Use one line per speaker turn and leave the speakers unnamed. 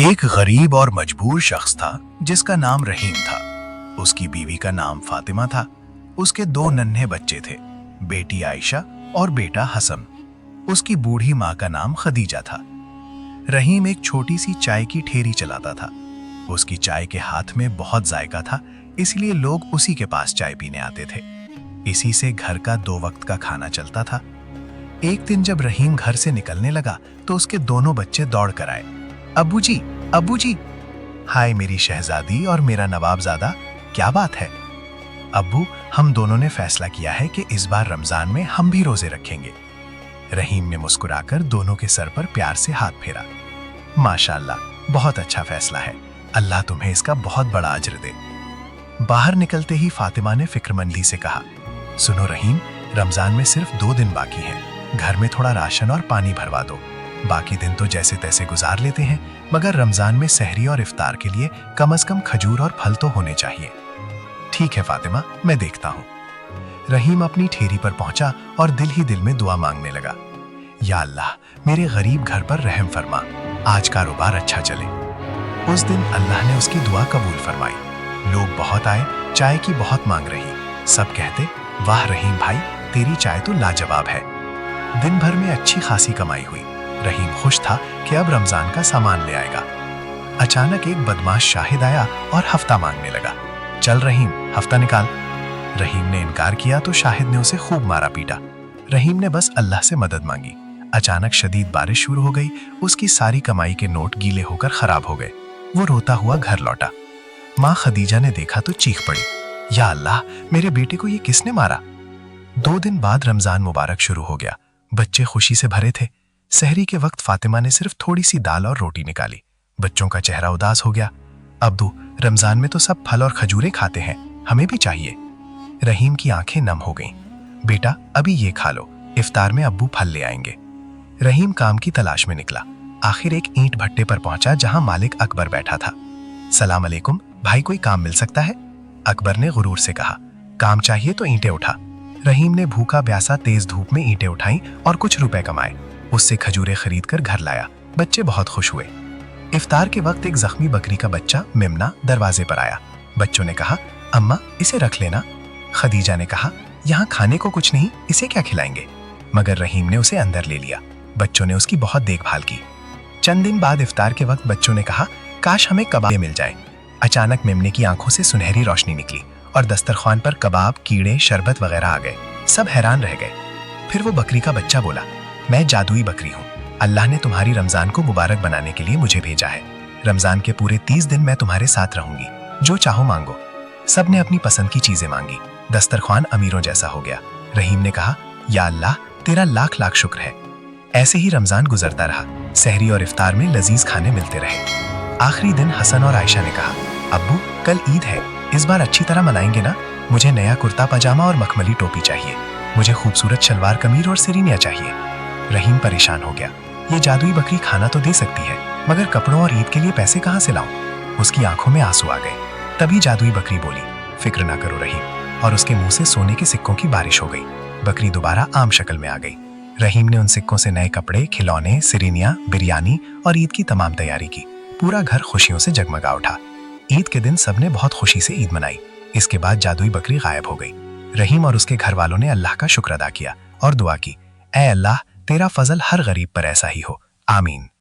एक गरीब और मजबूर शख्स था जिसका नाम रहीम था। उसकी बीवी का नाम फातिमा था। उसके दो नन्हे बच्चे थे, बेटी आयशा और बेटा हसन। उसकी बूढ़ी माँ का नाम खदीजा था। रहीम एक छोटी सी चाय की ठेरी चलाता था। उसकी चाय के हाथ में बहुत जायका था, इसलिए लोग उसी के पास चाय पीने आते थे। इसी से घर का 2 वक्त का खाना चलता था। एक दिन जब रहीम घर से निकलने लगा तो उसके दोनों बच्चे दौड़ कर आए। अब्बू जी, अब्बू जी। हाय मेरी शहजादी और मेरा नवाबजादा, क्या बात है? अब्बू, हम दोनों ने फैसला किया है कि इस बार रमजान में हम भी रोजे रखेंगे। रहीम ने मुस्कुराकर दोनों के सर पर प्यार से हाथ फेरा। माशाअल्लाह, बहुत अच्छा फैसला है। अल्लाह तुम्हें इसका बहुत बड़ा अजर दे। बाहर निकलते ही फातिमा ने फिक्रमंदी से कहा, सुनो रहीम, रमजान में सिर्फ 2 दिन बाकी हैं। घर में थोड़ा राशन और पानी भरवा दो। बाकी दिन तो जैसे तैसे गुजार लेते हैं, मगर रमजान में सहरी और इफ्तार के लिए कम से कम खजूर और फल तो होने चाहिए। ठीक है फातिमा, मैं देखता हूँ। रहीम अपनी ठेरी पर पहुंचा और दिल ही दिल में दुआ मांगने लगा। या अल्लाह, मेरे गरीब घर पर रहम फरमा, आज कारोबार अच्छा चले। उस दिन अल्लाह ने उसकी दुआ कबूल फरमाई। लोग बहुत आए, चाय की बहुत मांग रही। सब कहते, वाह रहीम भाई, तेरी चाय तो लाजवाब है। दिन भर में अच्छी खासी कमाई हुई। रहीम खुश था कि अब रमजान का सामान ले आएगा। अचानक एक बदमाश शाहिद आया और हफ्ता मांगने लगा। चल रहीम, हफ्ता निकाल। रहीम ने इनकार किया तो शाहिद ने उसे खूब मारा पीटा। रहीम ने बस अल्लाह से मदद मांगी। अचानक शदीद बारिश शुरू हो गई। उसकी सारी कमाई के नोट गीले होकर खराब हो गए। वो रोता हुआ घर लौटा। माँ खदीजा ने देखा तो चीख पड़ी, या अल्लाह, मेरे बेटे को ये किसने मारा? 2 दिन बाद रमजान मुबारक शुरू हो गया। बच्चे खुशी से भरे थे। सहरी के वक्त फातिमा ने सिर्फ थोड़ी सी दाल और रोटी निकाली। बच्चों का चेहरा उदास हो गया। अब्बू, रमजान में तो सब फल और खजूरें खाते हैं, हमें भी चाहिए। रहीम की आंखें नम हो गईं। बेटा, अभी ये खा लो, इफ्तार में अब्बू फल ले आएंगे। रहीम काम की तलाश में निकला। आखिर एक ईंट भट्टे पर पहुंचा जहां मालिक अकबर बैठा था। सलाम अलैकुम भाई, कोई काम मिल सकता है? अकबर ने गुरूर से कहा। काम चाहिए तो ईंटें उठा। रहीम ने भूखा प्यासा तेज धूप में ईंटें उठाई और कुछ रुपए कमाए। उससे खजूरें खरीद कर घर लाया। बच्चे बहुत खुश हुए। इफ्तार के वक्त एक जख्मी बकरी का बच्चा मेमना दरवाजे पर आया। बच्चों ने कहा, अम्मा इसे रख लेना। खदीजा ने कहा, यहाँ खाने को कुछ नहीं, इसे क्या खिलाएंगे? मगर रहीम ने उसे अंदर ले लिया। बच्चों ने उसकी बहुत देखभाल की। चंद दिन बाद इफ्तार के वक्त बच्चों ने कहा, काश हमें कबाब मिल जाए। अचानक मेमने की आंखों से सुनहरी रोशनी निकली और दस्तरखान पर कबाब, कीड़े, शरबत वगैरह आ गए। सब हैरान रह गए। फिर वो बकरी का बच्चा बोला, मैं जादुई बकरी हूँ। अल्लाह ने तुम्हारी रमजान को मुबारक बनाने के लिए मुझे भेजा है। रमजान के पूरे 30 दिन मैं तुम्हारे साथ रहूंगी। जो चाहो मांगो। सब ने अपनी पसंद की चीजें मांगी। दस्तरखान अमीरों जैसा हो गया। रहीम ने कहा, या अल्लाह, तेरा लाख लाख शुक्र है। ऐसे ही रमजान गुजरता रहा। सहरी और इफ्तार में लजीज खाने मिलते रहे। आखिरी दिन हसन और आयशा ने कहा, अब्बू, कल ईद है, इस बार अच्छी तरह मनाएंगे ना? मुझे नया कुर्ता पजामा और मखमली टोपी चाहिए। मुझे खूबसूरत शलवार कमीज और सिरीनिया चाहिए। रहीम परेशान हो गया। ये जादुई बकरी खाना तो दे सकती है, मगर कपड़ों और ईद के लिए पैसे कहाँ से लाऊं? उसकी आंखों में आंसू आ गए। तभी जादुई बकरी बोली, फिक्र ना करो रहीम, और उसके मुंह से सोने के सिक्कों की बारिश हो गई। बकरी दोबारा आम शक्ल में आ गई। रहीम ने उन सिक्कों से नए कपड़े, खिलौने, सिरीनिया, बिरयानी और ईद की तमाम तैयारी की। पूरा घर खुशियों से जगमगा उठा। ईद के दिन सबने बहुत खुशी से ईद मनाई। इसके बाद जादुई बकरी गायब हो गई। रहीम और उसके घर वालों ने अल्लाह का शुक्र अदा किया और दुआ की, ऐ अल्लाह, तेरा फजल हर गरीब पर ऐसा ही हो, आमीन।